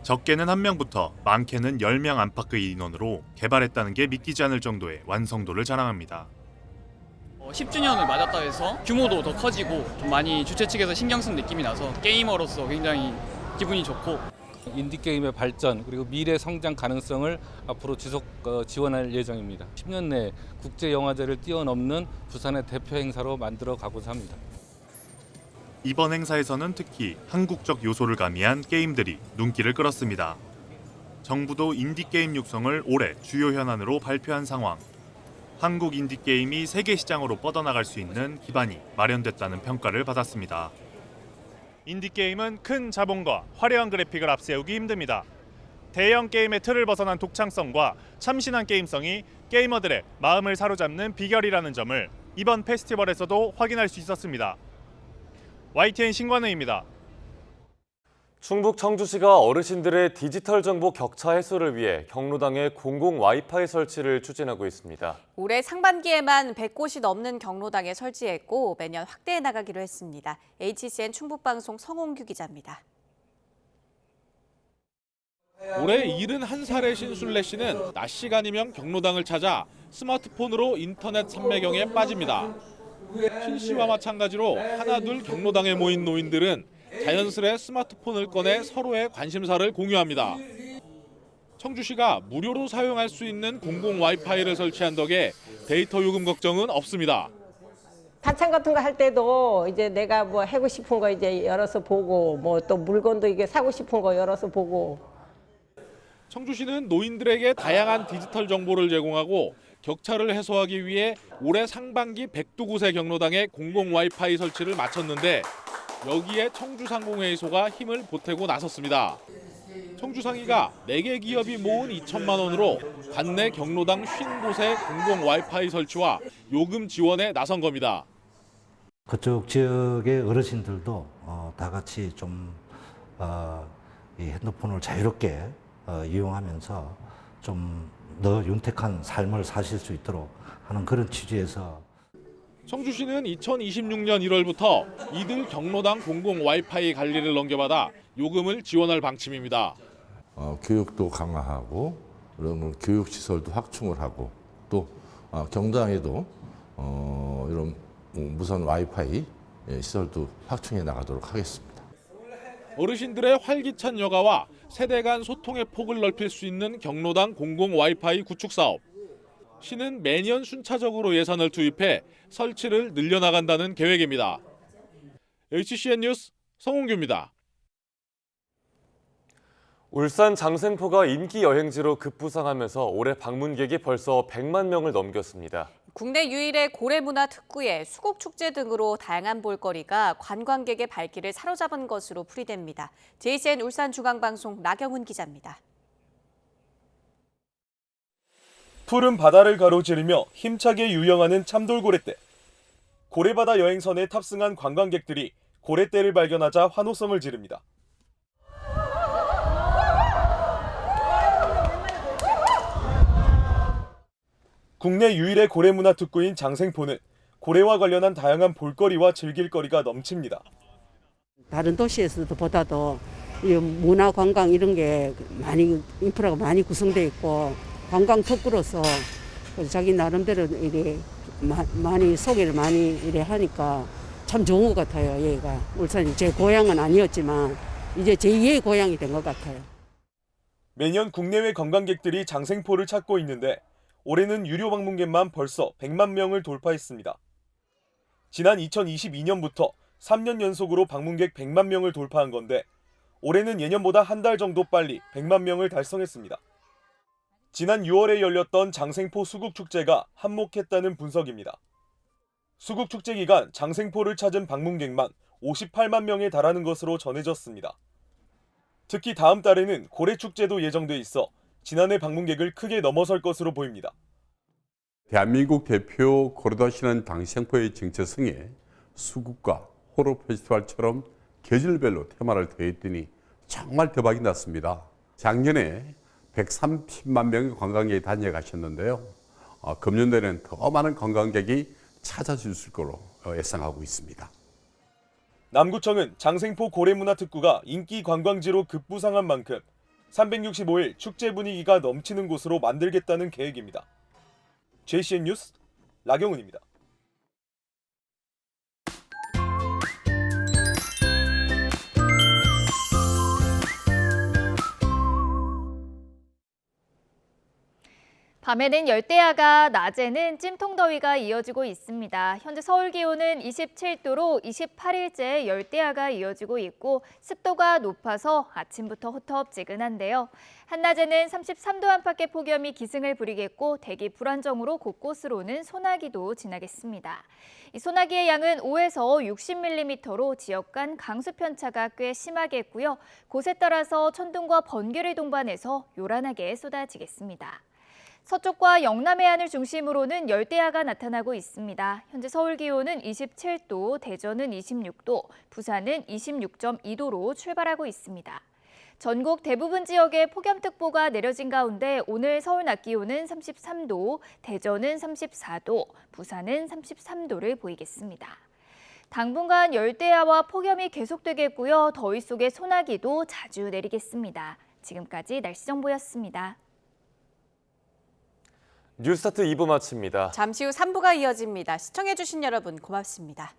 적게는 1명부터 많게는 10명 안팎의 인원으로 개발했다는 게 믿기지 않을 정도의 완성도를 자랑합니다. 10주년을 맞았다 해서 규모도 더 커지고 좀 많이 주최 측에서 신경 쓴 느낌이 나서 게이머로서 굉장히 기분이 좋고 인디게임의 발전 그리고 미래 성장 가능성을 앞으로 지속 지원할 예정입니다. 10년 내 국제영화제를 뛰어넘는 부산의 대표 행사로 만들어 가고자 합니다. 이번 행사에서는 특히 한국적 요소를 가미한 게임들이 눈길을 끌었습니다. 정부도 인디게임 육성을 올해 주요 현안으로 발표한 상황. 한국 인디게임이 세계 시장으로 뻗어나갈 수 있는 기반이 마련됐다는 평가를 받았습니다. 인디게임은 큰 자본과 화려한 그래픽을 앞세우기 힘듭니다. 대형 게임의 틀을 벗어난 독창성과 참신한 게임성이 게이머들의 마음을 사로잡는 비결이라는 점을 이번 페스티벌에서도 확인할 수 있었습니다. YTN 신관우입니다. 충북 청주시가 어르신들의 디지털 정보 격차 해소를 위해 경로당에 공공 와이파이 설치를 추진하고 있습니다. 올해 상반기에만 100곳이 넘는 경로당에 설치했고 매년 확대해 나가기로 했습니다. HCN 충북방송 성홍규 기자입니다. 올해 71살의 신술래 씨는 낮 시간이면 경로당을 찾아 스마트폰으로 인터넷 삼매경에 빠집니다. 신 씨와 마찬가지로 하나둘 경로당에 모인 노인들은 자연스레 스마트폰을 꺼내 서로의 관심사를 공유합니다. 청주시가 무료로 사용할 수 있는 공공 와이파이를 설치한 덕에 데이터 요금 걱정은 없습니다. 반찬 같은 거 할 때도 이제 내가 뭐 하고 싶은 거 이제 열어서 보고 뭐 또 물건도 이게 사고 싶은 거 열어서 보고. 청주시는 노인들에게 다양한 디지털 정보를 제공하고 격차를 해소하기 위해 올해 상반기 102곳의 경로당에 공공 와이파이 설치를 마쳤는데 여기에 청주상공회의소가 힘을 보태고 나섰습니다. 청주상의가 4개 기업이 모은 2천만 원으로 관내 경로당 50곳의 공공 와이파이 설치와 요금 지원에 나선 겁니다. 그쪽 지역의 어르신들도 다 같이 좀 이 핸드폰을 자유롭게 이용하면서 좀 더 윤택한 삶을 사실 수 있도록 하는 그런 취지에서 청주시는 2026년 1월부터 이들 경로당 공공 와이파이 관리를 넘겨받아 요금을 지원할 방침입니다. 교육도 강화하고 그러면 교육시설도 확충을 하고 또 경로당에도 이런 무선 와이파이 시설도 확충해 나가도록 하겠습니다. 어르신들의 활기찬 여가와 세대 간 소통의 폭을 넓힐 수 있는 경로당 공공 와이파이 구축 사업. 시는 매년 순차적으로 예산을 투입해 설치를 늘려나간다는 계획입니다. HCN 뉴스 성홍규입니다. 울산 장생포가 인기 여행지로 급부상하면서 올해 방문객이 벌써 100만 명을 넘겼습니다. 국내 유일의 고래문화 특구에 수국축제 등으로 다양한 볼거리가 관광객의 발길을 사로잡은 것으로 풀이됩니다. JCN 울산중앙방송 나경훈 기자입니다. 푸른 바다를 가로지르며 힘차게 유영하는 참돌고래떼. 고래바다 여행선에 탑승한 관광객들이 고래떼를 발견하자 환호성을 지릅니다. 국내 유일의 고래문화 특구인 장생포는 고래와 관련한 다양한 볼거리와 즐길거리가 넘칩니다. 다른 도시에서보다도 문화 관광 이런 게 많이 인프라가 많이 구성되어 있고 관광 특구로서 자기 나름대로 이래 많이 소개를 많이 이래 하니까 참 좋은 것 같아요. 여기가 울산이 제 고향은 아니었지만 이제 제2의 고향이 된 것 같아요. 매년 국내외 관광객들이 장생포를 찾고 있는데 올해는 유료 방문객만 벌써 100만 명을 돌파했습니다. 지난 2022년부터 3년 연속으로 방문객 100만 명을 돌파한 건데 올해는 예년보다 한 달 정도 빨리 100만 명을 달성했습니다. 지난 6월에 열렸던 장생포 수국축제가 한몫했다는 분석입니다. 수국축제 기간 장생포를 찾은 방문객만 58만 명에 달하는 것으로 전해졌습니다. 특히 다음 달에는 고래축제도 예정돼 있어 지난해 방문객을 크게 넘어설 것으로 보입니다. 대한민국 대표 고래도시는 장생포의 정체성에 수국과 호러 페스티벌처럼 계절별로 테마를 더했더니 정말 대박이 났습니다. 작년에 130만 명의 관광객이 다녀가셨는데요. 금년도에는 더 많은 관광객이 찾아주실 거로 예상하고 있습니다. 남구청은 장생포 고래문화특구가 인기 관광지로 급부상한 만큼 365일 축제 분위기가 넘치는 곳으로 만들겠다는 계획입니다. JCN 뉴스 나경훈입니다. 밤에는 열대야가, 낮에는 찜통더위가 이어지고 있습니다. 현재 서울 기온은 27도로 28일째 열대야가 이어지고 있고 습도가 높아서 아침부터 허텁지근한데요. 한낮에는 33도 안팎의 폭염이 기승을 부리겠고 대기 불안정으로 곳곳으로는 소나기도 지나겠습니다. 이 소나기의 양은 5에서 60mm로 지역 간 강수 편차가 꽤 심하겠고요. 곳에 따라서 천둥과 번개를 동반해서 요란하게 쏟아지겠습니다. 서쪽과 영남 해안을 중심으로는 열대야가 나타나고 있습니다. 현재 서울 기온은 27도, 대전은 26도, 부산은 26.2도로 출발하고 있습니다. 전국 대부분 지역에 폭염특보가 내려진 가운데 오늘 서울 낮 기온은 33도, 대전은 34도, 부산은 33도를 보이겠습니다. 당분간 열대야와 폭염이 계속되겠고요. 더위 속에 소나기도 자주 내리겠습니다. 지금까지 날씨 정보였습니다. 뉴스타트 2부 마칩니다. 잠시 후 3부가 이어집니다. 시청해주신 여러분 고맙습니다.